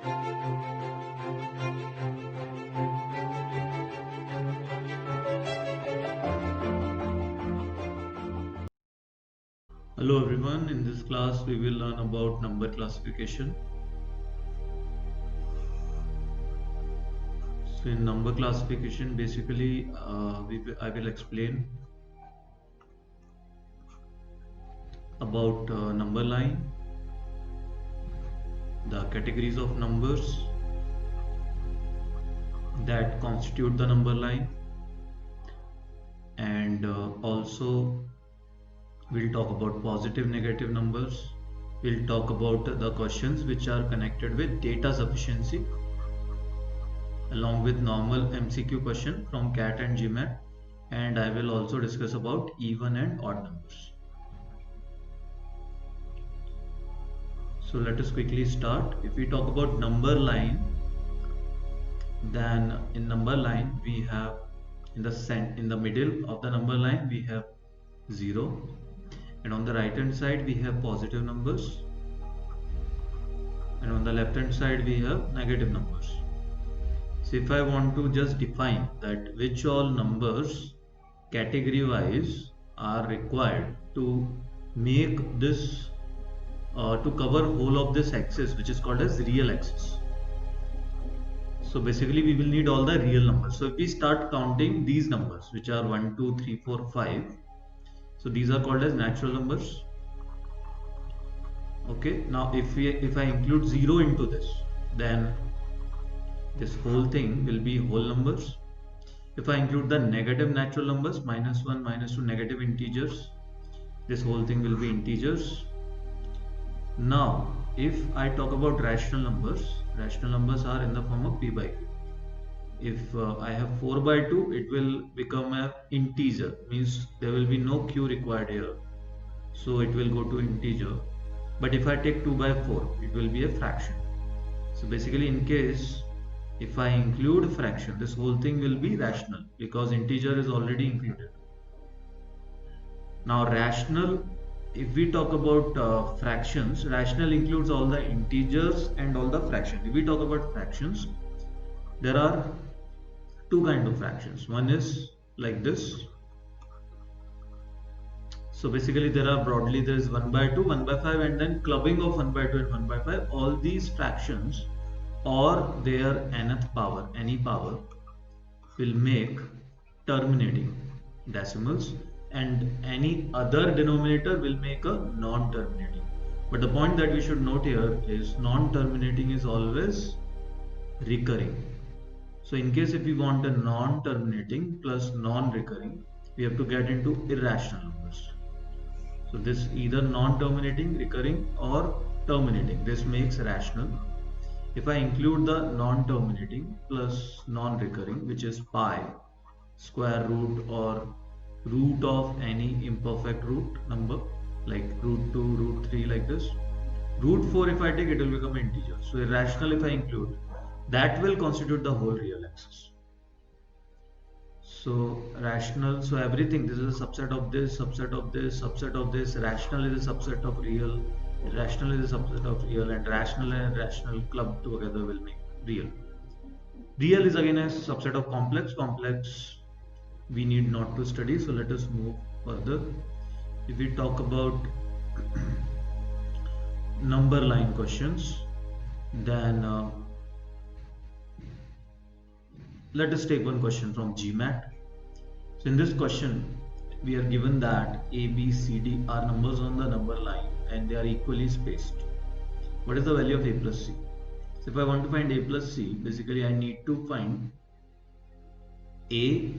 Hello everyone, in this class we will learn about number classification. So in number classification basically I will explain about number line, the categories of numbers that constitute the number line, and also we'll talk about positive negative numbers. We'll talk about the questions which are connected with data sufficiency along with normal MCQ question from CAT and GMAT, and I will also discuss about even and odd numbers. So let us quickly start. If we talk about number line, then in number line we have in the middle of the number line we have 0, and on the right hand side we have positive numbers, and on the left hand side we have negative numbers. So if I want to just define that which all numbers category wise are required to make this to cover whole of this axis, which is called as real axis. So basically we will need all the real numbers. So if we start counting these numbers, which are 1 2 3 4 5, so these are called as natural numbers. Okay, now if I include 0 into this, then this whole thing will be whole numbers. If I include the negative natural numbers, -1, -2, negative integers, this whole thing will be integers. Now if I talk about rational numbers are in the form of p by q. If I have 4 by 2, it will become an integer, means there will be no q required here, so it will go to integer. But if I take 2 by 4, it will be a fraction. So basically in case if I include fraction, this whole thing will be rational because integer is already included. Now rational, if we talk about fractions, rational includes all the integers and all the fractions. If we talk about fractions, there are two kinds of fractions. One is like this. So basically there are broadly there is 1 by 2, 1 by 5, and then clubbing of 1 by 2 and 1 by 5. All these fractions or their nth power, any power, will make terminating decimals, and any other denominator will make a non-terminating. But the point that we should note here is non-terminating is always recurring. So in case if we want a non-terminating plus non-recurring, we have to get into irrational numbers. So this either non-terminating, recurring, or terminating, this makes rational. If I include the non-terminating plus non-recurring, which is pi, square root or root of any imperfect root number like root 2, root 3, like this. Root 4 if I take, it will become integer. So irrational if I include, that will constitute the whole real axis. So rational, so everything, this is a subset of this, subset of this, subset of this. Rational is a subset of real, rational is a subset of real, and rational and irrational clubbed together will make real. Real is again a subset of complex. Complex we need not to study, so let us move further. If we talk about number line questions, then let us take one question from GMAT. So in this question we are given that A, B, C, D are numbers on the number line and they are equally spaced. What is the value of A plus C? So if I want to find A plus C, basically I need to find A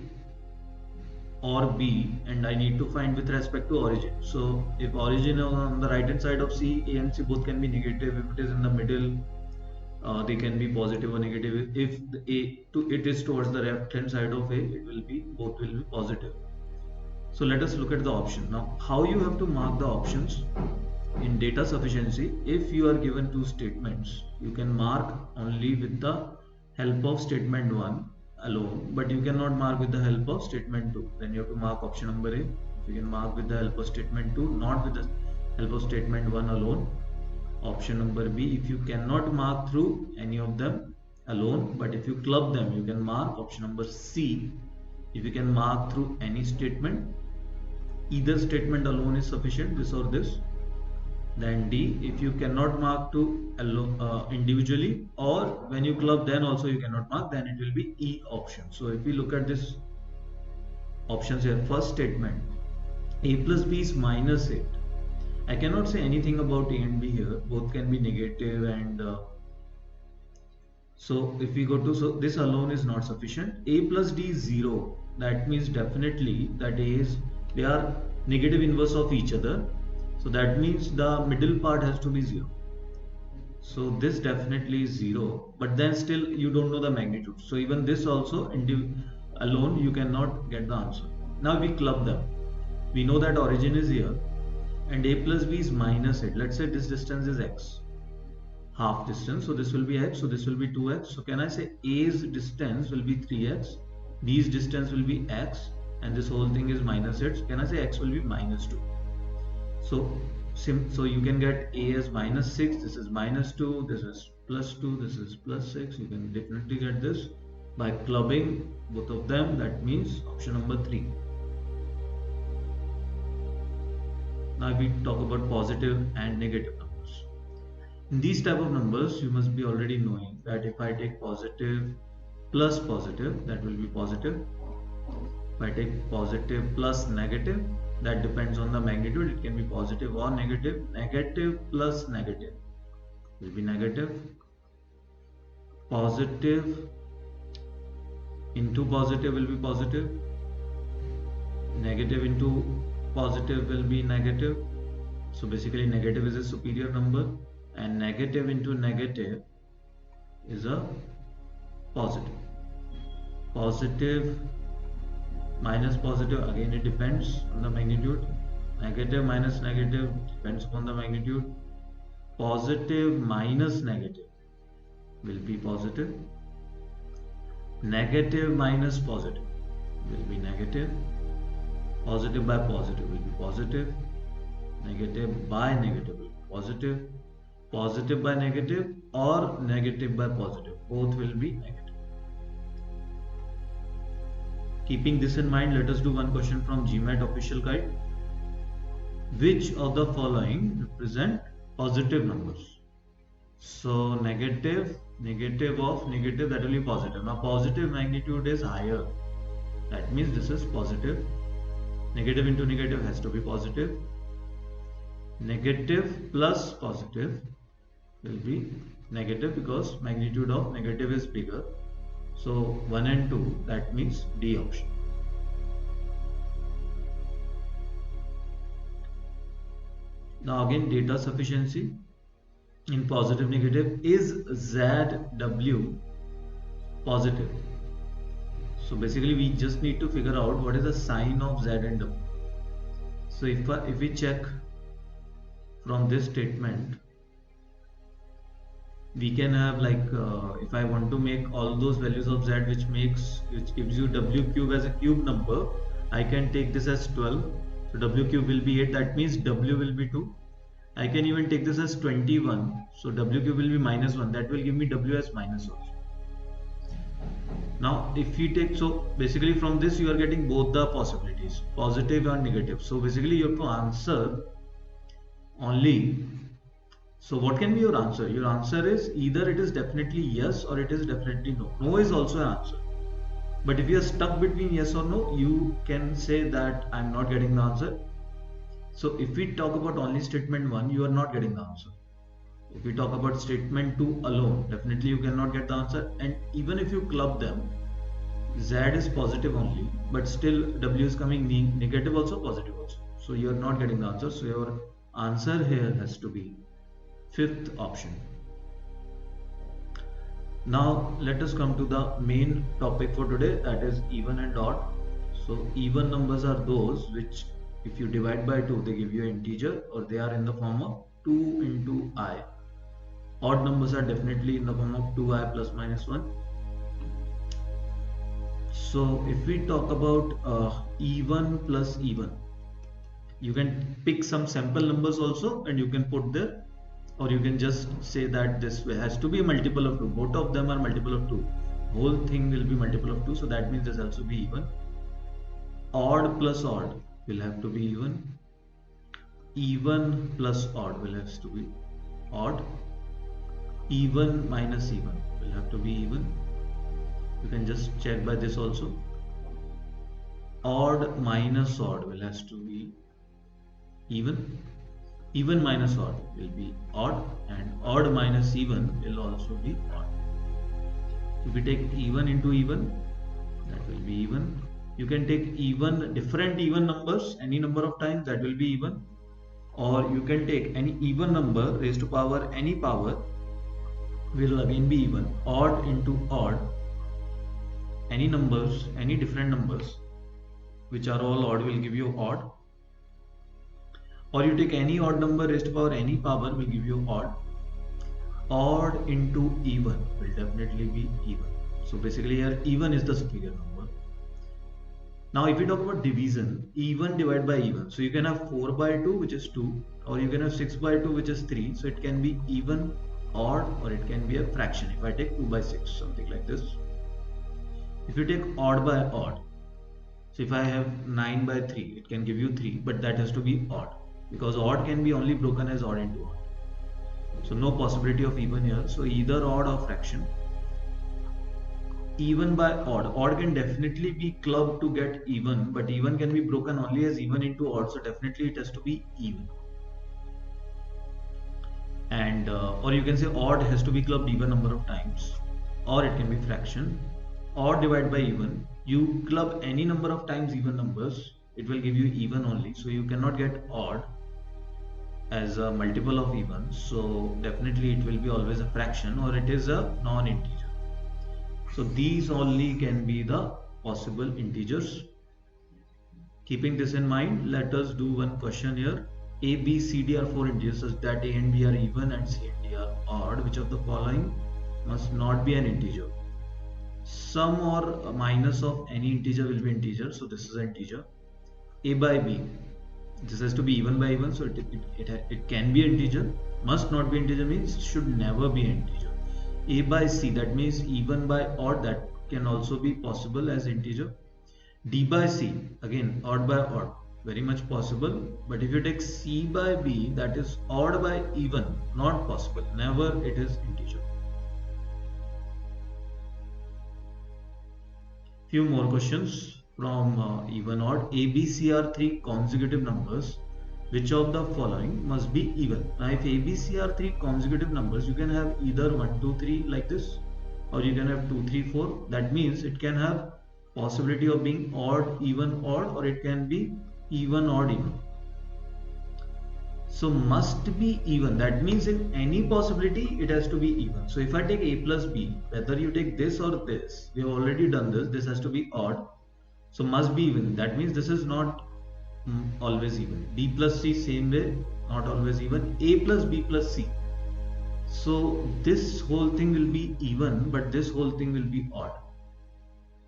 or B, and I need to find with respect to origin. So if origin is on the right hand side of C, A and C both can be negative. If it is in the middle, they can be positive or negative. If it is towards the left hand side of A, both will be positive. So let us look at the option. Now how you have to mark the options in data sufficiency. If you are given two statements, you can mark only with the help of statement 1 alone, but you cannot mark with the help of statement 2. Then you have to mark option number A. You can mark with the help of statement 2, not with the help of statement 1 alone. Option number B, if you cannot mark through any of them alone, but if you club them, you can mark. Option number C, if you can mark through any statement, either statement alone is sufficient, this or this. Then D, if you cannot mark to alone, individually, or when you club then also you cannot mark, then it will be E option. So if we look at this options here, first statement, A plus B is minus 8. I cannot say anything about A and B here, both can be negative, and so if we go to, so this alone is not sufficient. A plus D is 0, that means definitely that they are negative inverse of each other, so that means the middle part has to be 0. So this definitely is 0, but then still you don't know the magnitude, so even this also alone you cannot get the answer. Now we club them, we know that origin is here and A plus B is minus 8. Let's say this distance is x, half distance, so this will be x, so this will be 2x. So can I say A's distance will be 3x, B's distance will be x, and this whole thing is minus 8. Can I say x will be minus 2? So you can get A as minus 6, this is minus 2, this is plus 2, this is plus 6. You can definitely get this by clubbing both of them. That means option number 3. Now we talk about positive and negative numbers. In these type of numbers, you must be already knowing that if I take positive plus positive, that will be positive. If I take positive plus negative, that depends on the magnitude, it can be positive or negative. Negative plus negative will be negative. Positive into positive will be positive. Negative into positive will be negative. So basically negative is a superior number, and negative into negative is a positive. Positive minus positive, again it depends on the magnitude. Negative minus negative depends upon the magnitude. Positive minus negative will be positive. Negative minus positive will be negative. Positive by positive will be positive. Negative by negative will be positive. Positive by negative or negative by positive, both will be negative. Keeping this in mind, let us do one question from GMAT official guide. Which of the following represent positive numbers? So negative, negative of negative, that will be positive. Now positive magnitude is higher, that means this is positive. Negative into negative has to be positive. Negative plus positive will be negative because magnitude of negative is bigger. So 1 and 2, that means D option. Now again, data sufficiency in positive negative. Is ZW positive? So basically we just need to figure out what is the sign of Z and W. So if we check from this statement, we can have like if I want to make all those values of Z which gives you W cube as a cube number, I can take this as 12. So W cube will be 8, that means W will be 2. I can even take this as 21. So W cube will be minus 1, that will give me W as minus 1. Now if we take, so basically from this you are getting both the possibilities, positive and negative. So basically you have to answer only. So what can be your answer? Your answer is either it is definitely yes or it is definitely no. No is also an answer. But if you are stuck between yes or no, you can say that I am not getting the answer. So if we talk about only statement 1, you are not getting the answer. If we talk about statement 2 alone, definitely you cannot get the answer. And even if you club them, Z is positive only, but still W is coming negative also, positive also. So you are not getting the answer. So your answer here has to be 5th option. Now let us come to the main topic for today, that is even and odd. So even numbers are those which if you divide by 2 they give you an integer, or they are in the form of 2 into I. Odd numbers are definitely in the form of 2i plus minus 1. So if we talk about even plus even, you can pick some sample numbers also and you can put there. or you can just say that this has to be a multiple of 2. Both of them are multiple of 2. Whole thing will be multiple of 2, so that means this also be even. Odd plus odd will have to be even. Even plus odd will have to be odd. Even minus even will have to be even. You can just check by this also. Odd minus odd will have to be even. Even minus odd will be odd, and odd minus even will also be odd. If we take even into even, that will be even. You can take even different even numbers any number of times, that will be even. Or you can take any even number raised to power any power, will again be even. Odd into odd, any numbers, any different numbers which are all odd will give you odd. Or you take any odd number raised to power any power will give you odd. Odd into even will definitely be even. So basically here even is the superior number. Now if we talk about division, even divided by even. So you can have 4 by 2 which is 2, or you can have 6 by 2 which is 3. So it can be even, odd, or it can be a fraction. If I take 2 by 6, something like this. If you take odd by odd, so if I have 9 by 3, it can give you 3, but that has to be odd, because odd can be only broken as odd into odd. So no possibility of even here. So either odd or fraction. Even by odd. Odd can definitely be clubbed to get even, but even can be broken only as even into odd. So definitely it has to be even. And or you can say odd has to be clubbed even number of times, or it can be fraction. Odd divided by even. You club any number of times even numbers, it will give you even only. So you cannot get odd as a multiple of even. So definitely it will be always a fraction, or it is a non-integer. So these only can be the possible integers. Keeping this in mind, let us do one question here. A, B, C, D are 4 integers such that A and B are even and C and D are odd. Which of the following must not be an integer? Sum or minus of any integer will be integer. So this is an integer. A by B. This has to be even by even. So it can be an integer. Must not be integer means should never be an integer. A by C, that means even by odd, that can also be possible as integer. D by C, again odd by odd, very much possible. But if you take C by B, that is odd by even, not possible. Never it is integer. Few more questions from even odd. A, B, C are 3 consecutive numbers. Which of the following must be even? Now if A, B, C are 3 consecutive numbers, you can have either 1, 2, 3 like this, or you can have 2, 3, 4. That means it can have possibility of being odd, even, odd, or it can be even, odd, even. So must be even. That means in any possibility it has to be even. So if I take A plus B, whether you take this or this, we have already done this. This has to be odd. So must be even. That means this is not always even. B plus C same way, not always even. A plus B plus C. So this whole thing will be even, but this whole thing will be odd.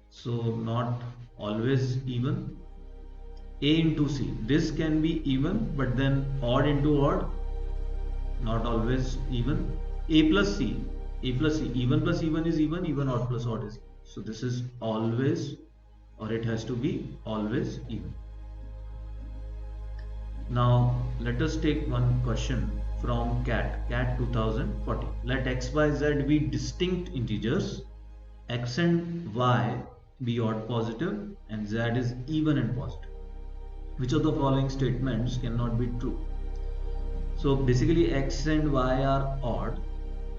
So not always even. A into C. This can be even, but then odd into odd, not always even. A plus C. A plus C. Even plus even is even. Even odd plus odd is even. So this is always, or it has to be always even. Now let us take one question from CAT 2040. Let x, y, z be distinct integers, x and y be odd positive, and z is even and positive. Which of the following statements cannot be true? So basically x and y are odd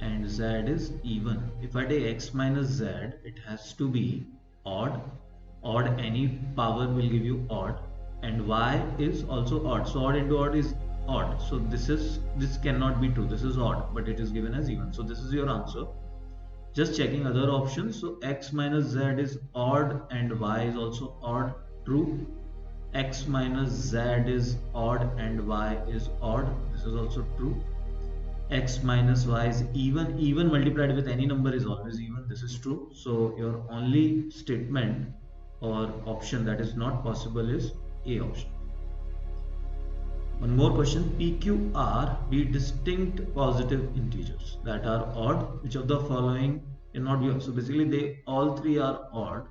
and z is even. If I take x minus z, it has to be odd. Odd any power will give you odd. And y is also odd. So odd into odd is odd. So this cannot be true. This is odd, but it is given as even. So this is your answer. Just checking other options. So x minus z is odd and y is also odd. True. X minus z is odd and y is odd. This is also true. X minus y is even. Even multiplied with any number is always even. This is true. So your only statement or option that is not possible is A option. One more question. PQR be distinct positive integers that are odd. Which of the following cannot be odd? So basically they all three are odd.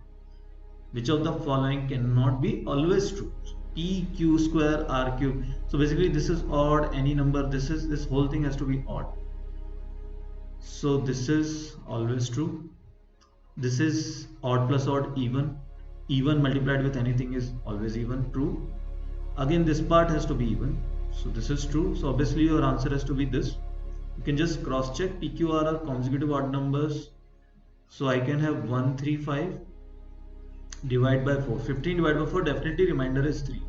Which of the following cannot be always true? P, Q square, R cube. So basically this is odd, any number, this whole thing has to be odd. So this is always true. This is odd plus odd even. Even multiplied with anything is always even, true. Again this part has to be even. So this is true. So obviously your answer has to be this. You can just cross check. PQR are consecutive odd numbers. So I can have 135 divide by 4. 15 divided by 4, definitely remainder is 3.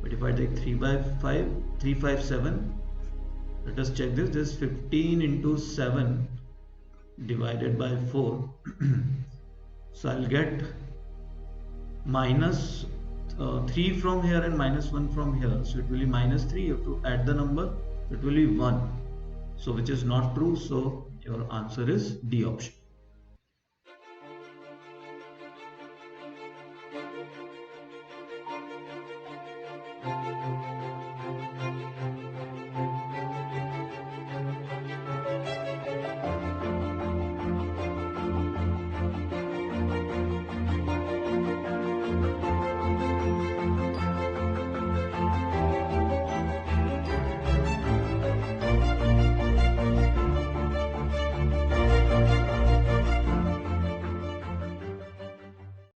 But if I take 3 by 5, 357, let us check this. This is 15 into 7 divided by 4. So I'll get minus 3 from here and minus 1 from here. So it will be minus 3. You have to add the number. It will be 1. So which is not true. So your answer is D option.